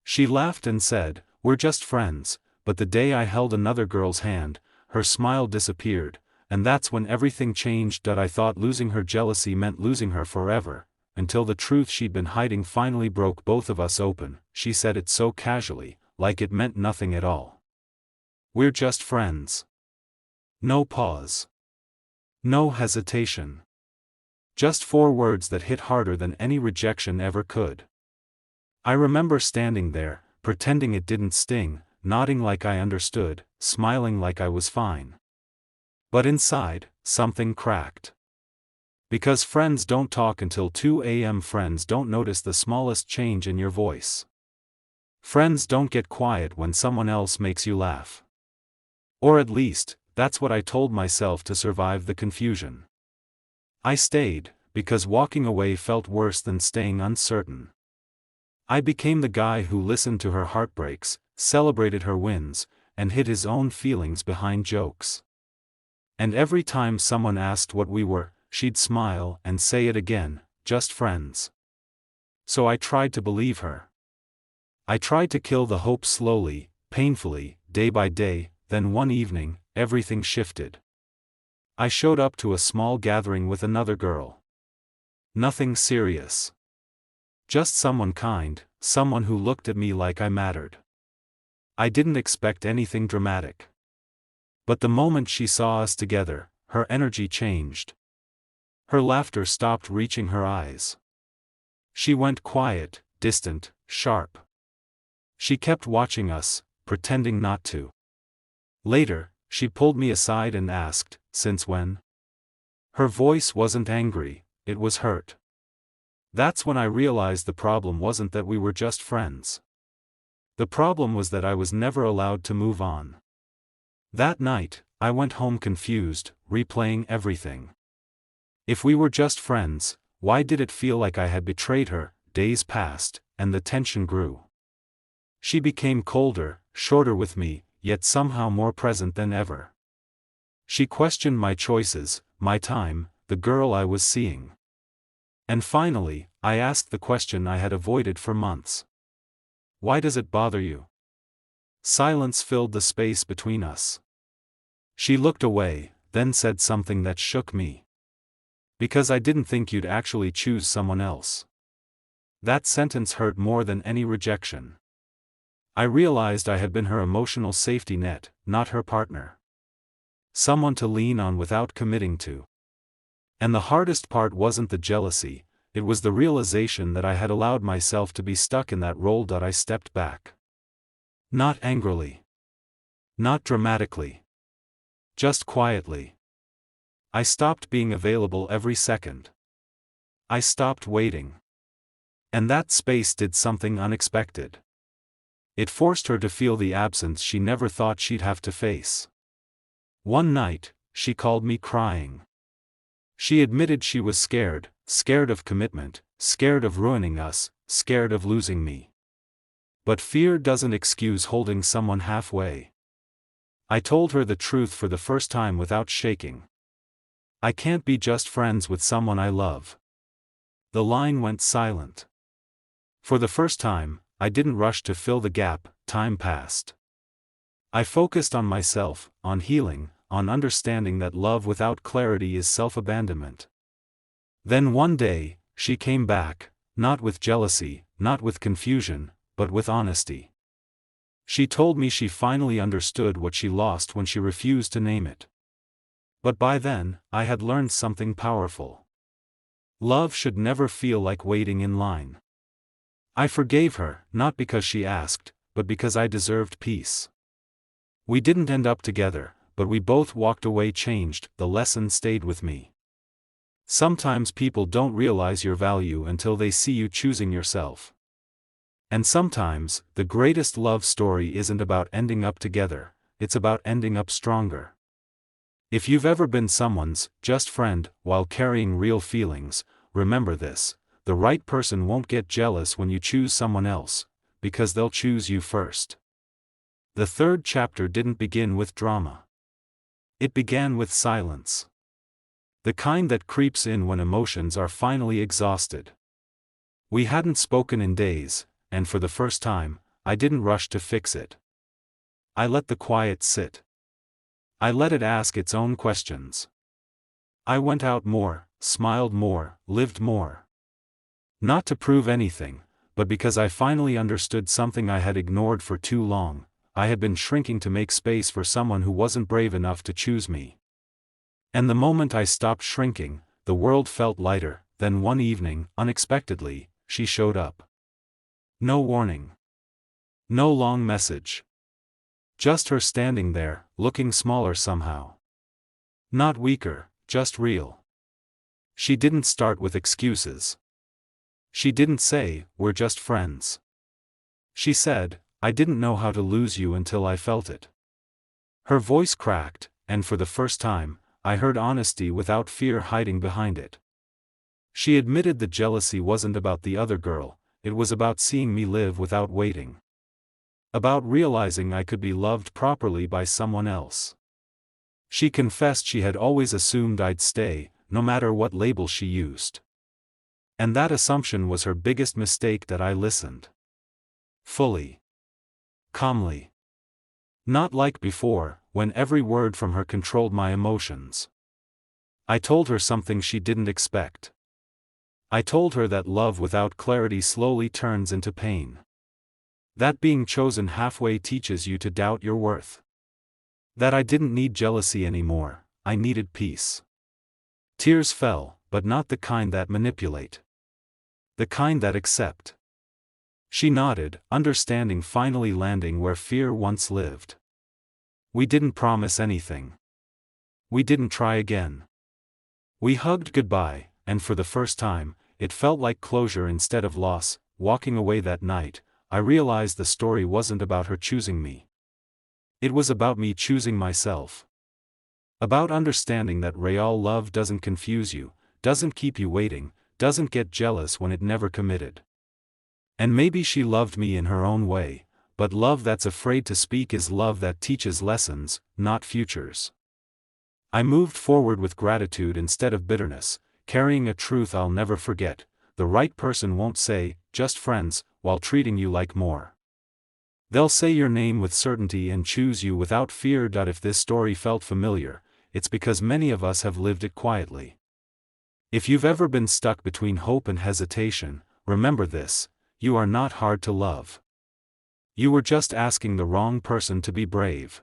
She laughed and said, "We're just friends," but the day I held another girl's hand, her smile disappeared, and that's when everything changed. I thought losing her jealousy meant losing her forever, until the truth she'd been hiding finally broke both of us open. She said it so casually, like it meant nothing at all. "We're just friends." No pause. No hesitation. Just 4 words that hit harder than any rejection ever could. I remember standing there, pretending it didn't sting, nodding like I understood, smiling like I was fine. But inside, something cracked. Because friends don't talk until 2 a.m. Friends don't notice the smallest change in your voice. Friends don't get quiet when someone else makes you laugh. Or at least, that's what I told myself to survive the confusion. I stayed, because walking away felt worse than staying uncertain. I became the guy who listened to her heartbreaks, celebrated her wins, and hid his own feelings behind jokes. And every time someone asked what we were, she'd smile and say it again, "Just friends." So I tried to believe her. I tried to kill the hope slowly, painfully, day by day. Then one evening, everything shifted. I showed up to a small gathering with another girl. Nothing serious. Just someone kind, someone who looked at me like I mattered. I didn't expect anything dramatic. But the moment she saw us together, her energy changed. Her laughter stopped reaching her eyes. She went quiet, distant, sharp. She kept watching us, pretending not to. Later, she pulled me aside and asked, "Since when?" Her voice wasn't angry, it was hurt. That's when I realized the problem wasn't that we were just friends. The problem was that I was never allowed to move on. That night, I went home confused, replaying everything. If we were just friends, why did it feel like I had betrayed her? Days passed, and the tension grew. She became colder, shorter with me, yet somehow more present than ever. She questioned my choices, my time, the girl I was seeing. And finally, I asked the question I had avoided for months. "Why does it bother you?" Silence filled the space between us. She looked away, then said something that shook me. "Because I didn't think you'd actually choose someone else." That sentence hurt more than any rejection. I realized I had been her emotional safety net, not her partner. Someone to lean on without committing to. And the hardest part wasn't the jealousy, it was the realization that I had allowed myself to be stuck in that role. I stepped back. Not angrily. Not dramatically. Just quietly. I stopped being available every second. I stopped waiting. And that space did something unexpected. It forced her to feel the absence she never thought she'd have to face. One night, she called me crying. She admitted she was scared, scared of commitment, scared of ruining us, scared of losing me. But fear doesn't excuse holding someone halfway. I told her the truth for the first time without shaking. I can't be just friends with someone I love. The line went silent. For the first time, I didn't rush to fill the gap. Time passed. I focused on myself, on healing, on understanding that love without clarity is self-abandonment. Then one day, she came back, not with jealousy, not with confusion, but with honesty. She told me she finally understood what she lost when she refused to name it. But by then, I had learned something powerful. Love should never feel like waiting in line. I forgave her, not because she asked, but because I deserved peace. We didn't end up together, but we both walked away changed. The lesson stayed with me. Sometimes people don't realize your value until they see you choosing yourself. And sometimes, the greatest love story isn't about ending up together, it's about ending up stronger. If you've ever been someone's just friend while carrying real feelings, remember this: the right person won't get jealous when you choose someone else, because they'll choose you first. The third chapter didn't begin with drama. It began with silence. The kind that creeps in when emotions are finally exhausted. We hadn't spoken in days, and for the first time, I didn't rush to fix it. I let the quiet sit. I let it ask its own questions. I went out more, smiled more, lived more. Not to prove anything, but because I finally understood something I had ignored for too long. I had been shrinking to make space for someone who wasn't brave enough to choose me. And the moment I stopped shrinking, the world felt lighter. Then one evening, unexpectedly, she showed up. No warning. No long message. Just her standing there, looking smaller somehow. Not weaker, just real. She didn't start with excuses. She didn't say, "We're just friends." She said, "I didn't know how to lose you until I felt it." Her voice cracked, and for the first time, I heard honesty without fear hiding behind it. She admitted the jealousy wasn't about the other girl, it was about seeing me live without waiting. About realizing I could be loved properly by someone else. She confessed she had always assumed I'd stay, no matter what label she used. And that assumption was her biggest mistake. That I listened. Fully. Calmly. Not like before, when every word from her controlled my emotions. I told her something she didn't expect. I told her that love without clarity slowly turns into pain. That being chosen halfway teaches you to doubt your worth. That I didn't need jealousy anymore, I needed peace. Tears fell, but not the kind that manipulate. The kind that accept. She nodded, understanding finally landing where fear once lived. We didn't promise anything. We didn't try again. We hugged goodbye, and for the first time, it felt like closure instead of loss. Walking away that night, I realized the story wasn't about her choosing me. It was about me choosing myself. About understanding that real love doesn't confuse you, doesn't keep you waiting, doesn't get jealous when it never committed. And maybe she loved me in her own way, but love that's afraid to speak is love that teaches lessons, not futures. I moved forward with gratitude instead of bitterness, carrying a truth I'll never forget: the right person won't say, "Just friends," while treating you like more. They'll say your name with certainty and choose you without fear. If this story felt familiar, it's because many of us have lived it quietly. If you've ever been stuck between hope and hesitation, remember this: you are not hard to love. You were just asking the wrong person to be brave.